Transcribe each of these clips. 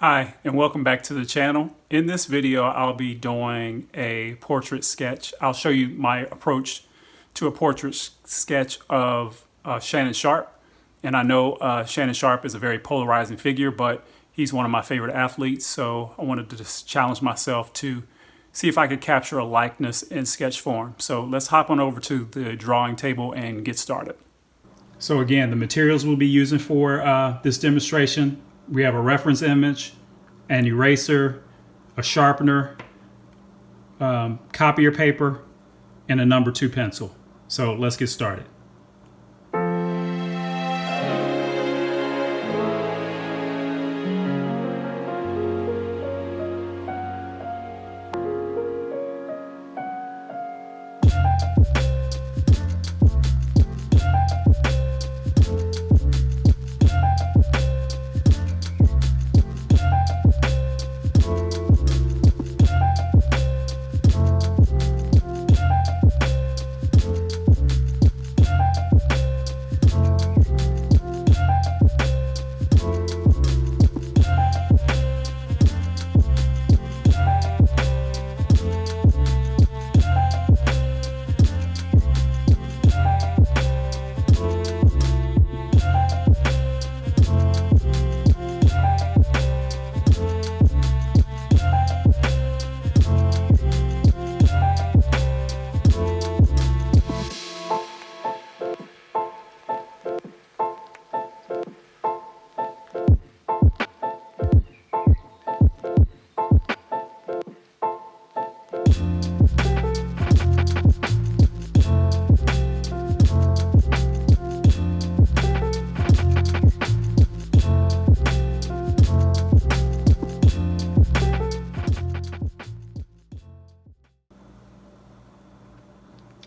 Hi, and welcome back to the channel. In this video, I'll be doing a portrait sketch. I'll show you my approach to a portrait sketch of Shannon Sharpe. And I know Shannon Sharpe is a very polarizing figure, but he's one of my favorite athletes. So I wanted to just challenge myself to see if I could capture a likeness in sketch form. So let's hop on over to the drawing table and get started. So again, the materials we'll be using for this demonstration: we have a reference image, an eraser, a sharpener, copier paper, and a number 2 pencil. So let's get started.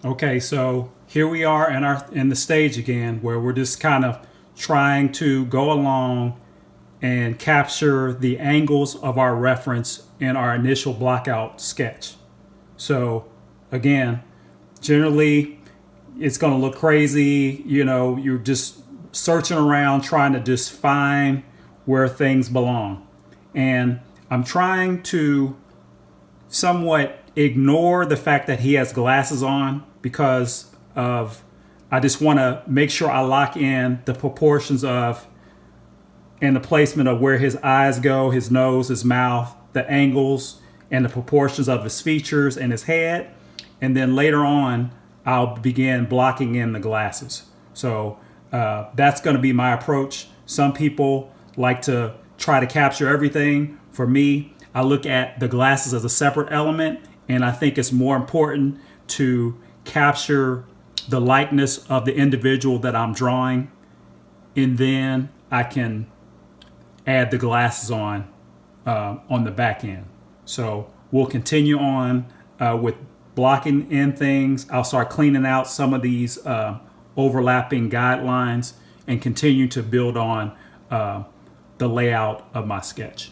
Okay, so here we are in the stage again, where we're just kind of trying to go along and capture the angles of our reference in our initial blockout sketch. So again, generally it's going to look crazy. You know, you're just searching around trying to just find where things belong. And I'm trying to somewhat ignore the fact that he has glasses on, because I just want to make sure I lock in the proportions of and the placement of where his eyes go, his nose, his mouth, the angles, and the proportions of his features and his head. And then later on, I'll begin blocking in the glasses. So that's going to be my approach. Some people like to try to capture everything. For me, I look at the glasses as a separate element, and I think it's more important to capture the likeness of the individual that I'm drawing, and then I can add the glasses on the back end. So we'll continue on with blocking in things. I'll start cleaning out some of these overlapping guidelines and continue to build on the layout of my sketch.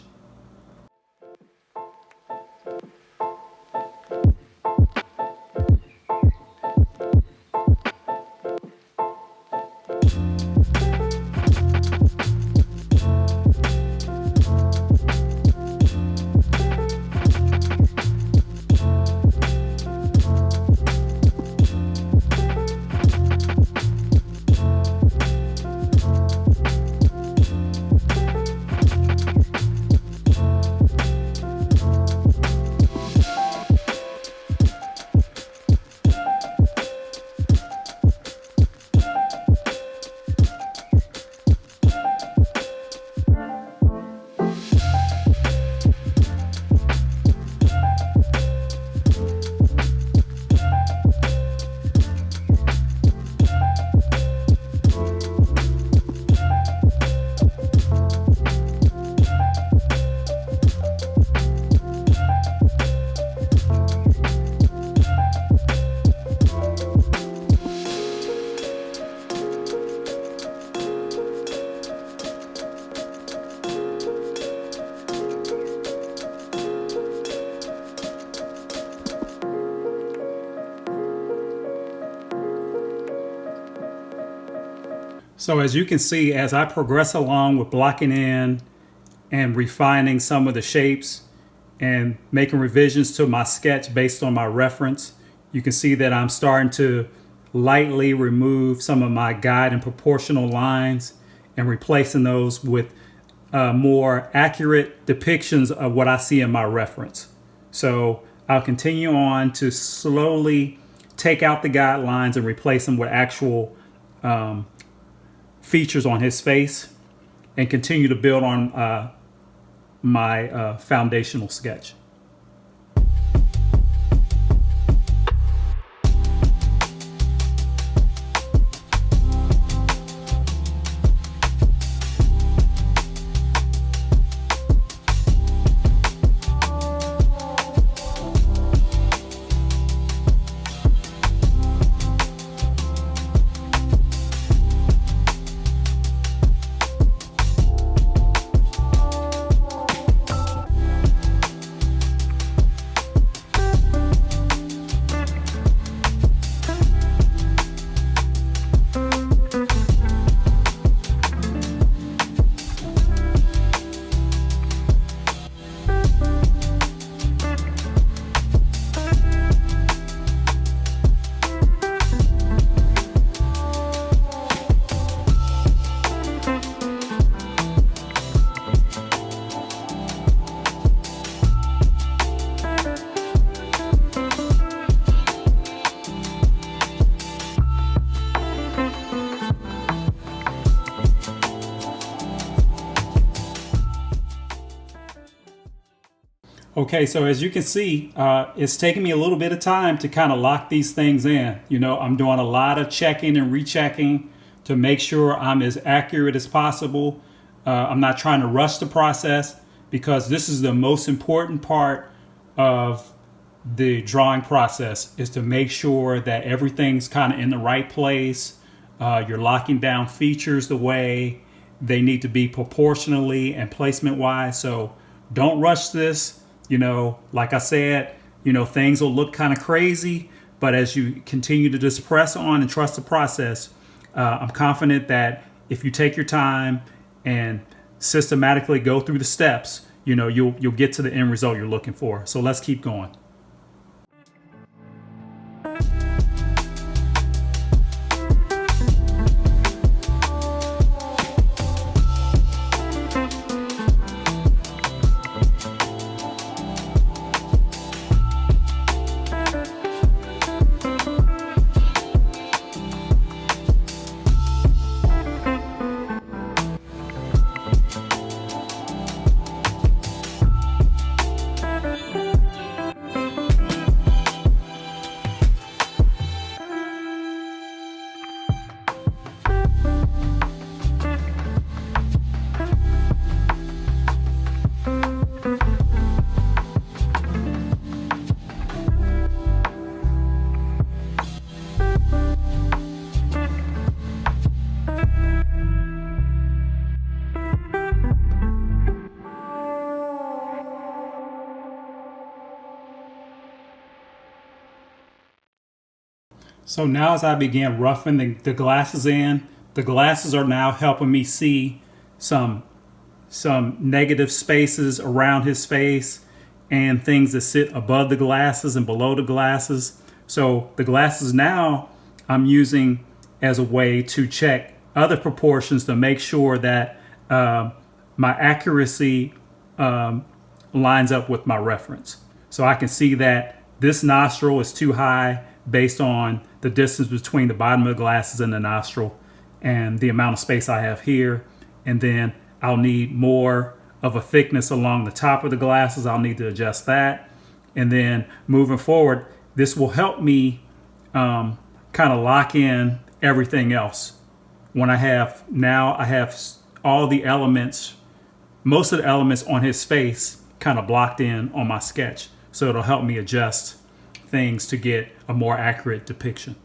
So as you can see, as I progress along with blocking in and refining some of the shapes and making revisions to my sketch based on my reference. You can see that I'm starting to lightly remove some of my guide and proportional lines and replacing those with more accurate depictions of what I see in my reference. So I'll continue on to slowly take out the guidelines and replace them with actual features on his face and continue to build on my foundational sketch. Okay, so as you can see, it's taking me a little bit of time to kind of lock these things in. You know, I'm doing a lot of checking and rechecking to make sure I'm as accurate as possible. I'm not trying to rush the process because this is the most important part of the drawing process, is to make sure that everything's kind of in the right place. You're locking down features the way they need to be proportionally and placement wise. So don't rush this. You know, like I said, you know, things will look kind of crazy, but as you continue to just press on and trust the process, I'm confident that if you take your time and systematically go through the steps, you know, you'll get to the end result you're looking for. So let's keep going. So now as I began roughing the glasses in, the glasses are now helping me see some negative spaces around his face and things that sit above the glasses and below the glasses. So the glasses now I'm using as a way to check other proportions to make sure that my accuracy lines up with my reference. So I can see that this nostril is too high based on the distance between the bottom of the glasses and the nostril and the amount of space I have here. And then I'll need more of a thickness along the top of the glasses. I'll need to adjust that. And then moving forward, this will help me kind of lock in everything else. When I have all the elements, most of the elements on his face kind of blocked in on my sketch. So it'll help me adjust things to get a more accurate depiction.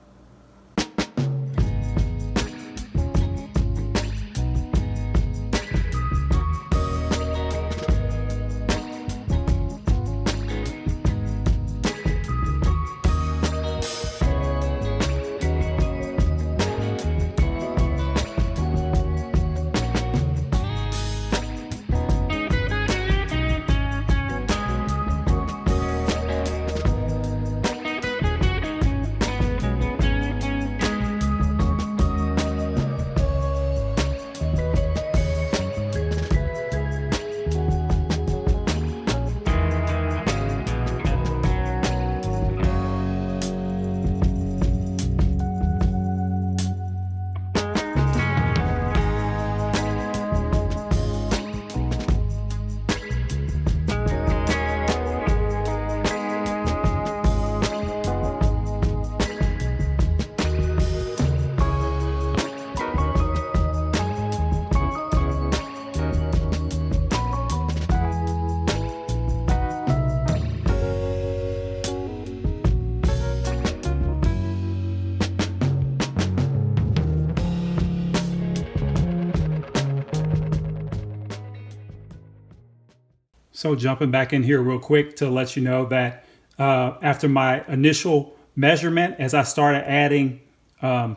So jumping back in here real quick to let you know that after my initial measurement, as I started adding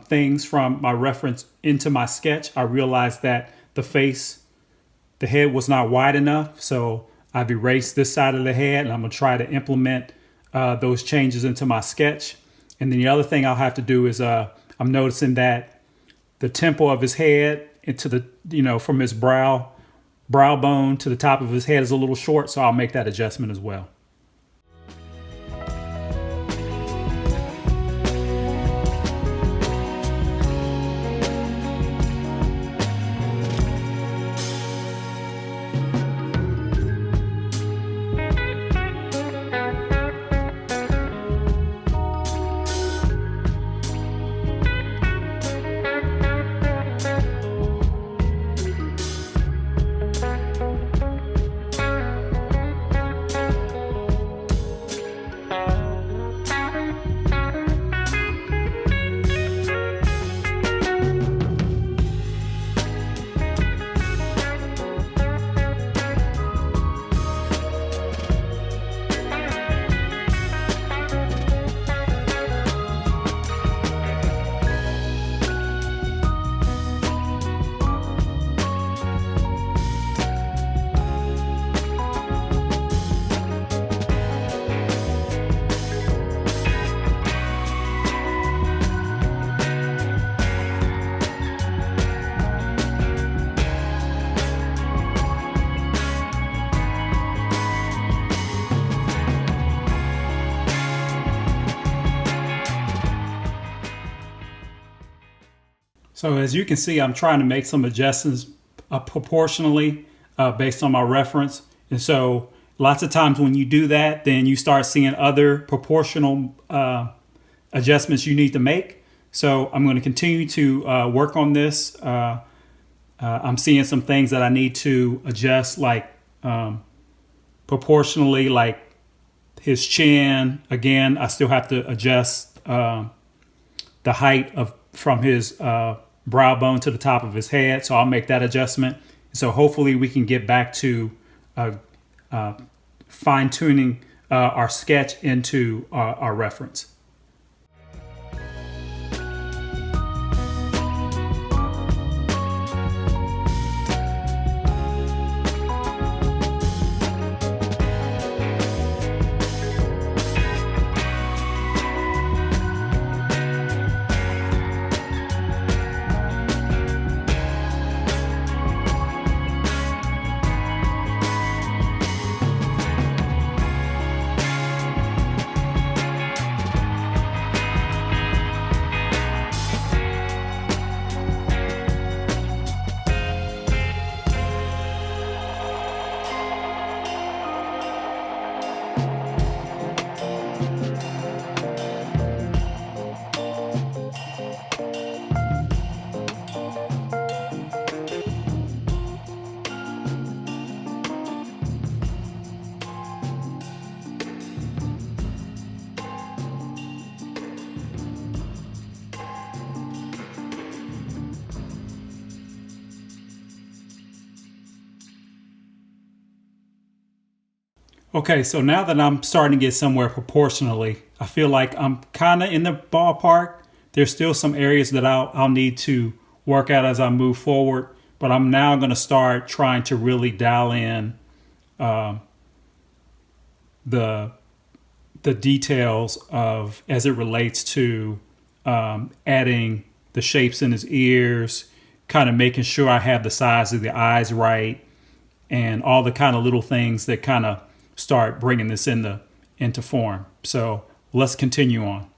things from my reference into my sketch, I realized that the head was not wide enough. So I've erased this side of the head, and I'm gonna try to implement those changes into my sketch. And then the other thing I'll have to do is I'm noticing that the temple of his head into from his brow bone to the top of his head is a little short, so I'll make that adjustment as well. So as you can see, I'm trying to make some adjustments proportionally based on my reference. And so lots of times when you do that, then you start seeing other proportional adjustments you need to make. So I'm going to continue to work on this. I'm seeing some things that I need to adjust, like proportionally, like his chin. Again, I still have to adjust the height from his brow bone to the top of his head. So I'll make that adjustment. So hopefully we can get back to fine tuning our sketch into our reference. Okay, so now that I'm starting to get somewhere proportionally, I feel like I'm kind of in the ballpark. There's still some areas that I'll need to work out as I move forward, but I'm now going to start trying to really dial in the details of as it relates to adding the shapes in his ears, kind of making sure I have the size of the eyes right, and all the kind of little things that kind of start bringing this into form. So let's continue on.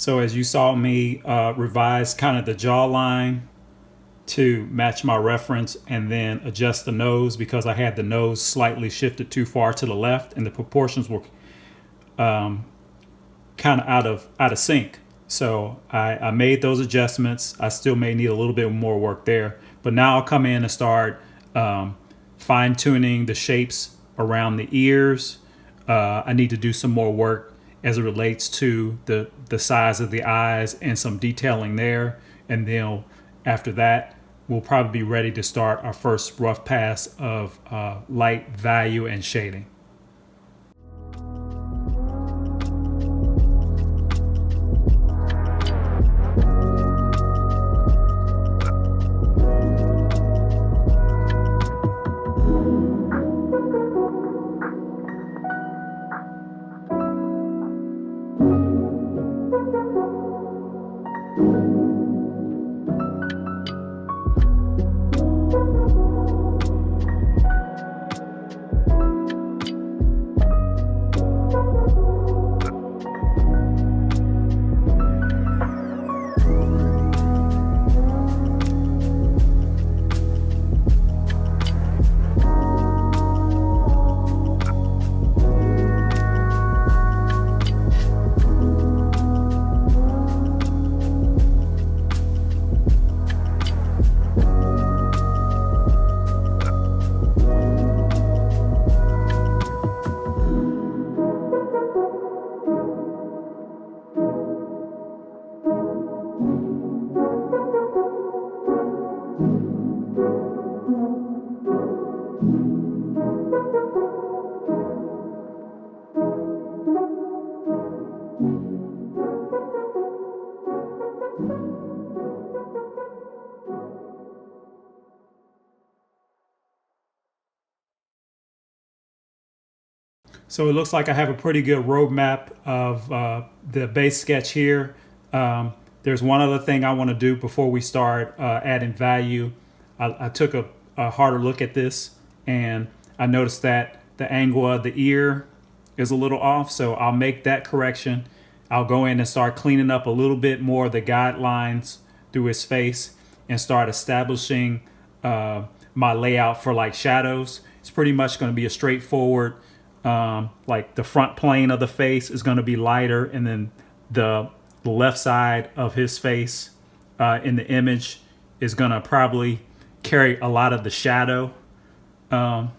So as you saw me revise kind of the jawline to match my reference and then adjust the nose because I had the nose slightly shifted too far to the left and the proportions were kind of out of sync. So I made those adjustments. I still may need a little bit more work there, but now I'll come in and start fine tuning the shapes around the ears. I need to do some more work as it relates to the size of the eyes and some detailing there. And then after that, we'll probably be ready to start our first rough pass of light, value, and shading. So it looks like I have a pretty good roadmap of the base sketch here. There's one other thing I want to do before we start adding value. I took a harder look at this and I noticed that the angle of the ear is a little off. So I'll make that correction. I'll go in and start cleaning up a little bit more of the guidelines through his face and start establishing my layout for like shadows. It's pretty much going to be a straightforward like the front plane of the face is going to be lighter, and then the left side of his face in the image is going to probably carry a lot of the shadow in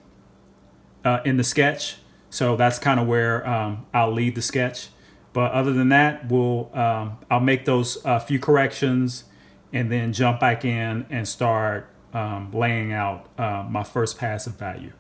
the sketch. So that's kind of where I'll leave the sketch. But other than that, I'll make those few corrections and then jump back in and start laying out my first pass of value.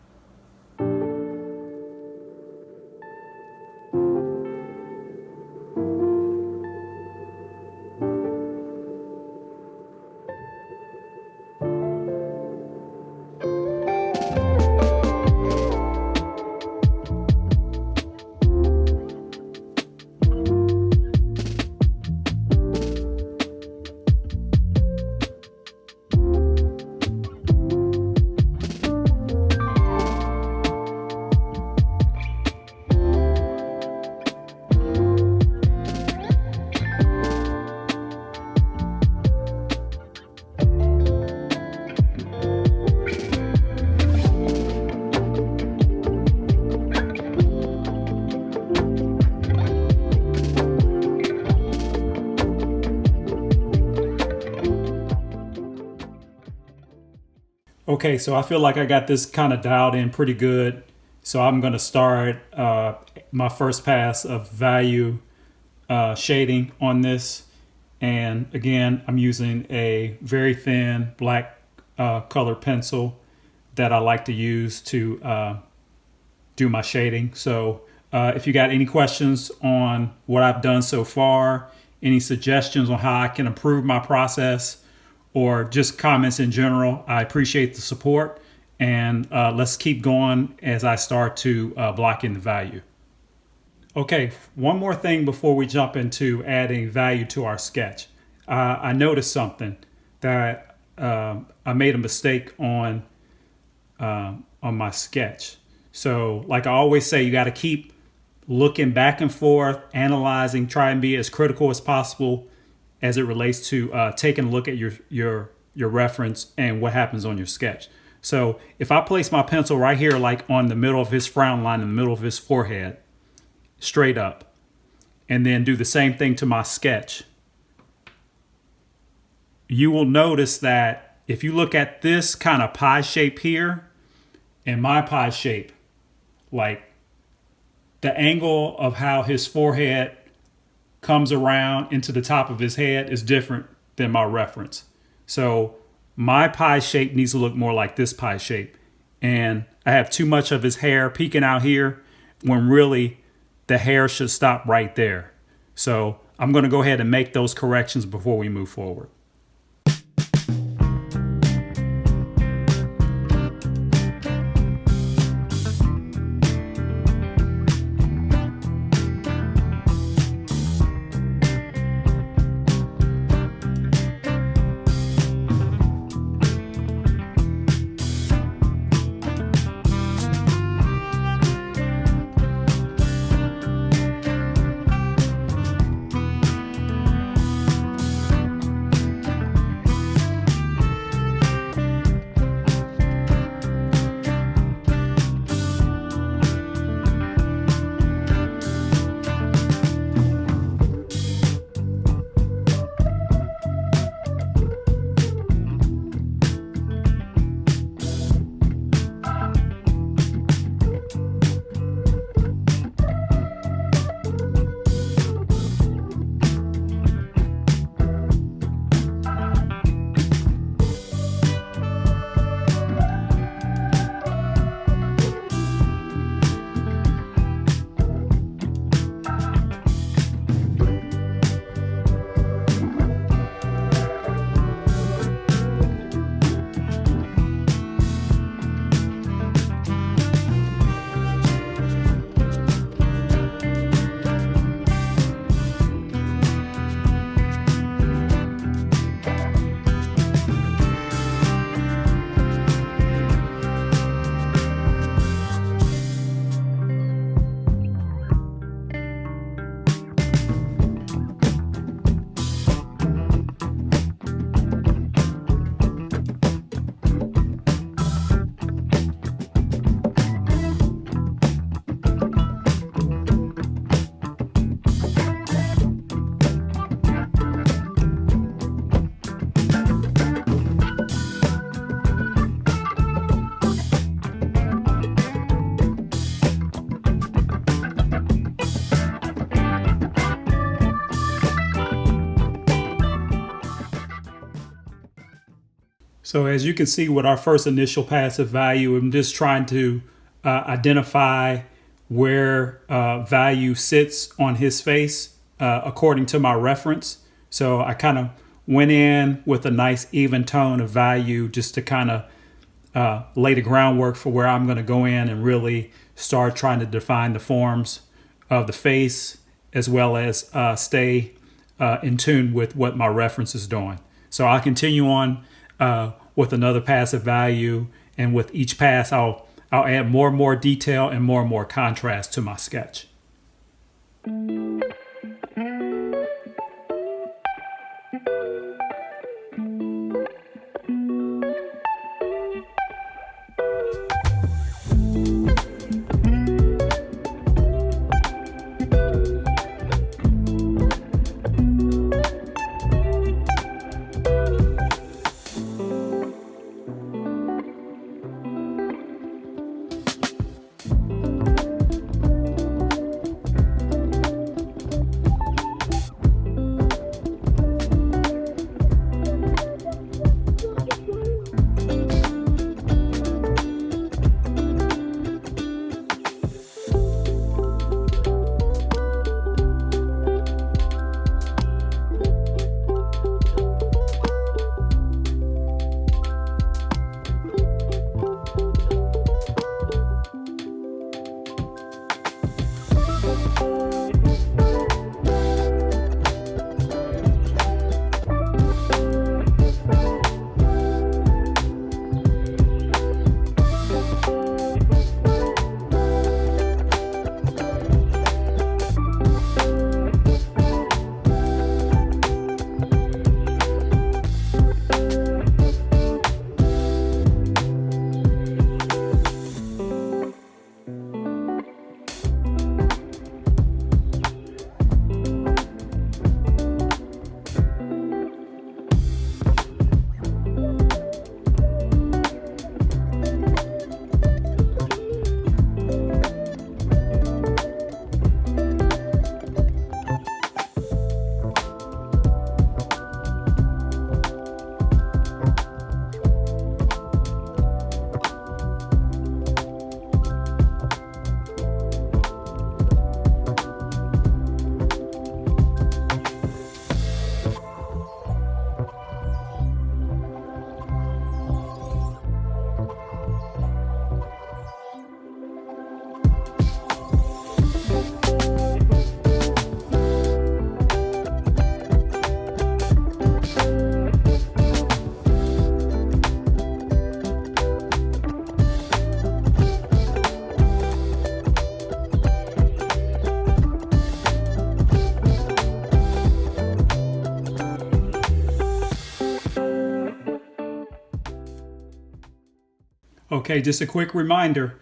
Okay, so I feel like I got this kind of dialed in pretty good. So I'm going to start my first pass of value shading on this. And again, I'm using a very thin black color pencil that I like to use to do my shading. So if you got any questions on what I've done so far, any suggestions on how I can improve my process, or just comments in general, I appreciate the support. And let's keep going as I start to block in the value. Okay, one more thing before we jump into adding value to our sketch. I noticed something that I made a mistake on my sketch. So like I always say, you got to keep looking back and forth, analyzing, try and be as critical as possible as it relates to taking a look at your reference and what happens on your sketch. So if I place my pencil right here, like on the middle of his frown line, in the middle of his forehead, straight up, and then do the same thing to my sketch, you will notice that if you look at this kind of pie shape here and my pie shape, like the angle of how his forehead comes around into the top of his head is different than my reference. So my pie shape needs to look more like this pie shape. And I have too much of his hair peeking out here when really the hair should stop right there. So I'm going to go ahead and make those corrections before we move forward. So as you can see with our first initial passive value, I'm just trying to identify where value sits on his face according to my reference. So I kind of went in with a nice even tone of value just to kind of lay the groundwork for where I'm going to go in and really start trying to define the forms of the face, as well as stay in tune with what my reference is doing. So I'll continue on with another passive value, and with each pass I'll add more and more detail and more contrast to my sketch. Okay, just a quick reminder.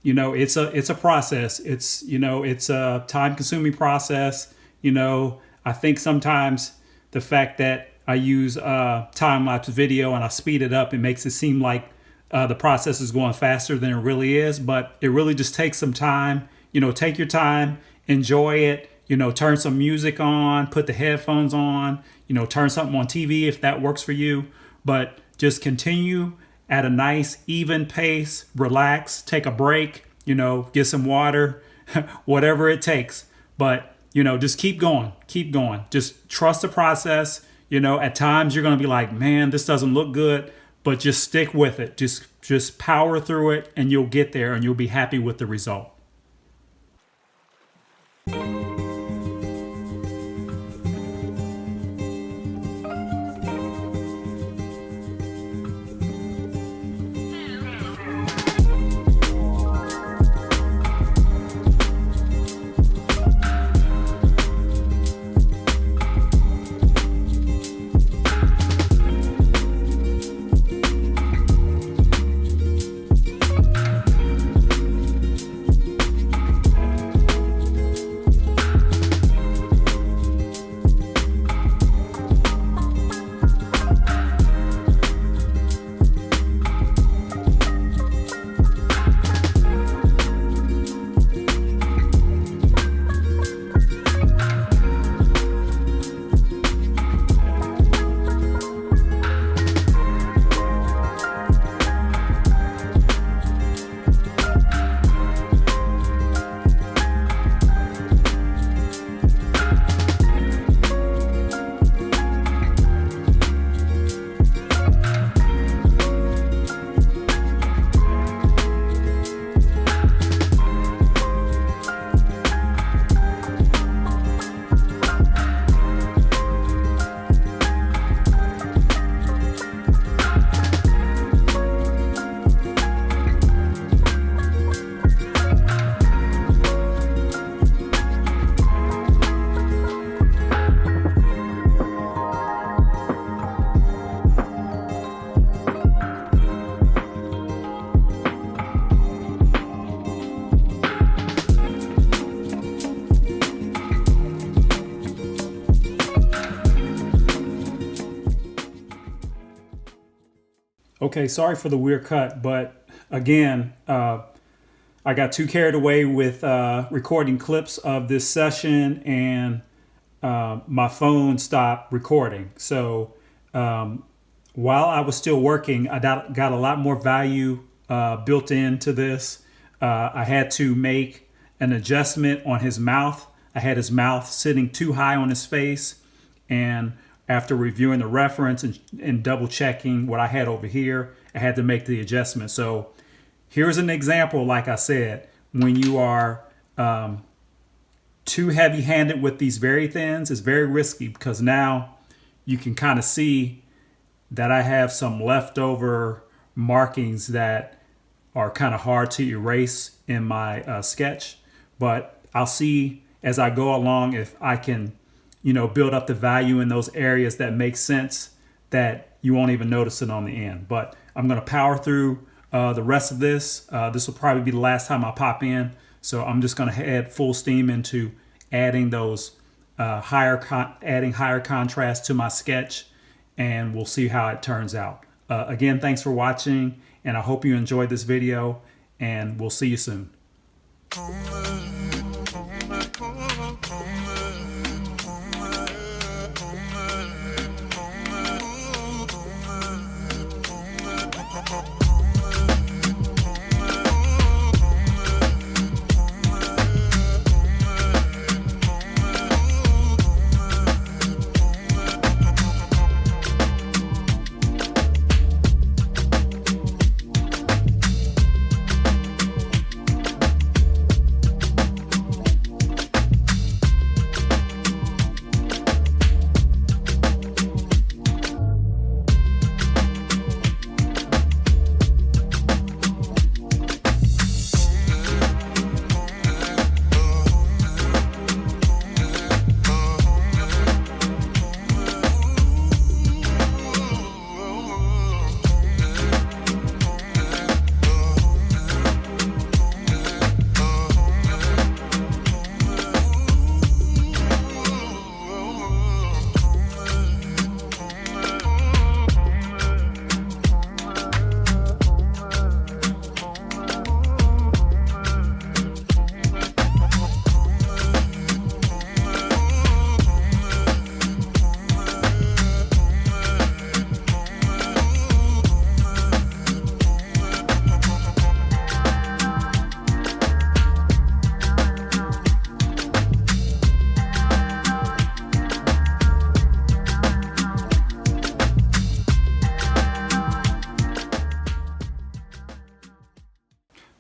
It's a process. It's a time consuming process. I think sometimes the fact that I use time lapse video and I speed it up, it makes it seem like the process is going faster than it really is. But it really just takes some time. Take your time, enjoy it. Turn some music on, put the headphones on. Turn something on TV if that works for you. But just continue at a nice, even pace, relax, take a break, get some water, whatever it takes. But, just keep going, keep going. Just trust the process. At times you're going to be like, man, this doesn't look good, but just stick with it. Just power through it and you'll get there and you'll be happy with the result. Okay, sorry for the weird cut, but again, I got too carried away with recording clips of this session and my phone stopped recording. So while I was still working, I got a lot more value built into this. I had to make an adjustment on his mouth. I had his mouth sitting too high on his face, and after reviewing the reference and double checking what I had over here, I had to make the adjustment. So here's an example. Like I said, when you are too heavy handed with these very thins, it's very risky, because now you can kind of see that I have some leftover markings that are kind of hard to erase in my sketch. But I'll see as I go along if I can build up the value in those areas that make sense, that you won't even notice it on the end. But I'm going to power through the rest of this. This will probably be the last time I pop in. So I'm just going to head full steam into adding those higher contrast to my sketch, and we'll see how it turns out. Again, thanks for watching, and I hope you enjoyed this video, and we'll see you soon.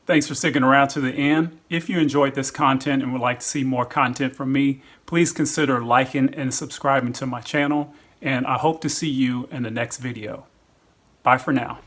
Thanks for sticking around to the end. If you enjoyed this content and would like to see more content from me, please consider liking and subscribing to my channel, and I hope to see you in the next video. Bye for now.